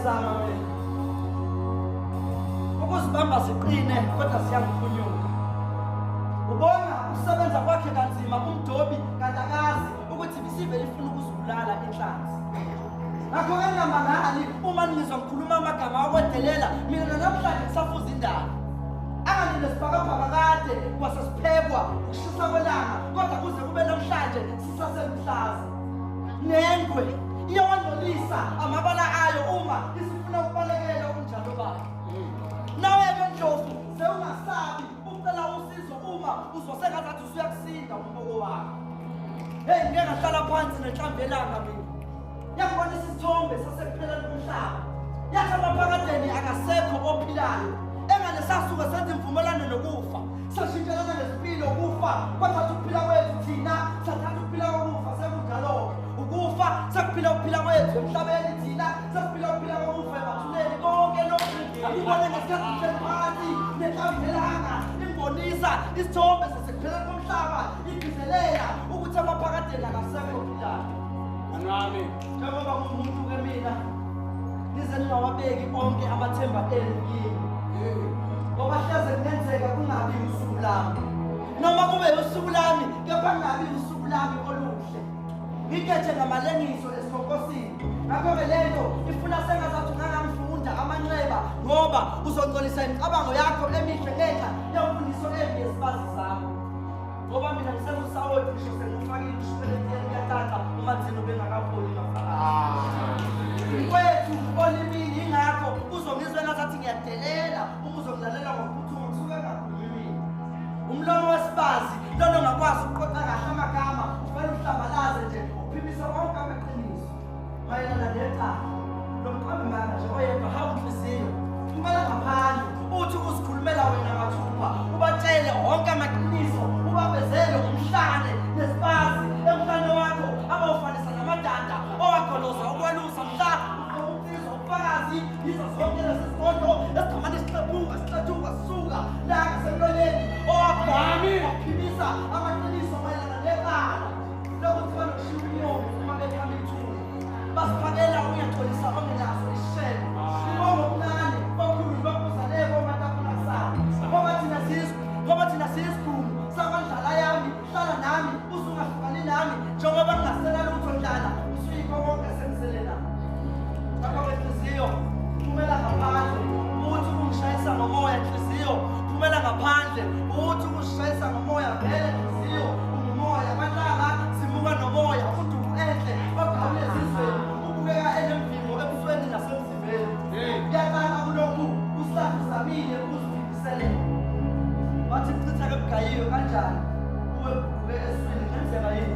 ngiyazama mina ukuzibamba ziqine kodwa siyangiphunyuka. Ubona ukusebenza kwakhe kanzima umdobi kanti akazi ukuthi bisivele ifuna ukuzibulala inhlanzi. Ngakho ke ngingamangali uma ngizwa ngikhuluma amagama akwedelela mina namhlanje ngisafuza indaba. Angani lesibhakabhaka kade kwasesiphekwa ukushisa kwelanga kodwa kuze kube namhlanje sisasemhlaza. Nengwe iyawangcolisa amabala ayo uma isifuna ukubalekela ubunjalo bayo. Nawe-ke Ndlovu sewungasabi ucela usizo uma uzosengazathi usuyakusinda umboko wakho. Hey, ngeke ngahlala phansi nenhlamvu yelanga mina. Yakubonisa isithombe sasekupheleni komhlaba. Yathi amaphakadeni akasekho ophilayo. Engane sasuka senza imvumelano nokufa. Sashintshelana ngesipilo ukufa kwathatha ukuphila kwethu thina sathatha ukuphila kokufa sekunjalo-ke. Ukufa sekuphila ukuphila kwethu emhlabeni thina sekuphila ukuphila kokufa emathuneni konke lokhu ibone ngesikhathi semphansi nenhlamvu yelanga imbonisa isithombe sasekupheleni komhlaba igcizelela ukuthi amaphakadeni akasekho ophilayo. Anami njengoba ngumuntu-ke mina nize ningawabeki onke amathemba enu yini ngoba hleze kungenzeka kungabi usuku lami noma kube usuku lami kepha kungabi usuku lami oluhle ngikhethe ngamalengiso esikhokosini. Ngakho-ke lento ifuna sengazathi ungangamfunda amanxeba ngoba uzongcolisa imicabango yakho emihle ngenxa yemfundiso embi yesibazi zami. Ngoba mina ngisengusawoti ngisho sengifakile ushukela etiyeni katata uma thina ubengakapholi mfowethu olimini yingakho uzongizwe ngazathi ngiyadelela uma uzongilalela ngokuphuthuma kusuke ngakhulumi mina. Umlomo wesibazi lona ongakwazi ukuqoqa kahle amagama ufela uhlambalaze nje uphimisa wonke amaqiniso mayelana necala lomqambimanga nje oyedwa hawu nhliziyo kumele ngaphandle uthi uzikhulumela wena mathupha ubatshele wonke amaqiniso ubavezele umhlane nesibazi emhlane wakho abawufanisa namadanda owagoloza ukwelusa mhla uqiniswa ubufakazi yizo zonke lezisigodo esigqamane isixetuka sisuka la ngasemlonyeni owabhami waphimisa amaqiniso mayelana necala lokuthi banokushiya inyoka uma bekhamba ithuna basiphakela uyagcolisa ongenaso isishelo ibongo okuncane okhulu bakuza leko matafuna kusana ngoba thina siyisikhulu sabandlala yami hlala nami usungahlukani nami njengoba ngingasela lutho ndlala usuyikho konke sengiselela. Ngakho-ke nhliziyo phumela ngaphandle uthi ungishayisa ngomoya nhliziyo phumela ngaphandle uthi ungishayisa ngomoya vele nhliziyo ungumoya amatanga simuka nomoya uduku enhle ogawule ezizweni ubukeka enemvimo ebusweni nasemzimbeni. Kuyaqala kulokhu usahuzamile ukuziphindisele bathi kuchitha-ke bugayiwe kanjani uwe buke eswini ngenzeka yini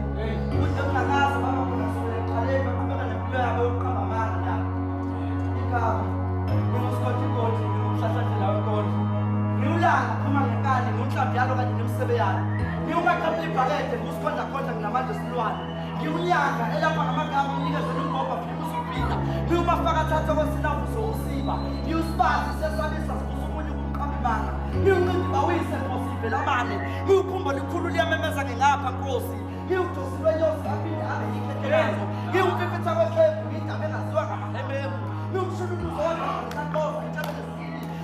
ukuthi ungakazi babakhona sole ekuqaleni baqhubeka nempilo yabo yokuqamba amanga nabo igama ngingusikoti ngingumhlahlandlela wenkoti ngiwulanga phuma ngenkani ngiwunhlamvu yalo kanye nemisebe yalo ngiwumaqaphi ibhakede ngusikhondakhonda nginamanje silwane ngiwunyanga elapha ngamagama nginikezela umbhobha phima usuphinda ngiwumafaka thatha kwesinavuzo usiba ngiwusibazi sesabisa sibusumunye kumqambimanga ngiwunqindi bawise nkosivela amane ngiwuphumbo likhulu liyamemeza ngengapha nkosi ngiwudosi lwenyosi aphinde abe yikhekhelazo ngiwumfifitha kwehlebhu ngiyindaba engaziwa ngamahememu ngiwumshululuzo wodwa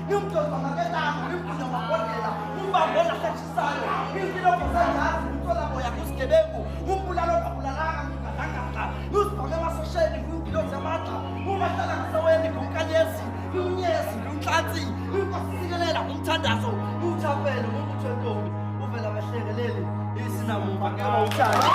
ngiwumdodwa ngaketango ngiwumfunya ngabondela ngiwubambona hlechisayo ngiwumpilobho sengazi ngumtholamoya kusigebengu ngumbulalo ongabulalanga ngigadangada ngiwuzibhake emasosheni ngiwumpilozi yamandla ngumahlala ngiseweni ngumkanyezi ngiwunyezi ngiwunhlansi ngiwunkosisikelela ngumthandazo ngiwuthapele ngumbuthwentombi uvela behlengeleli isinamumba ngaba utshani.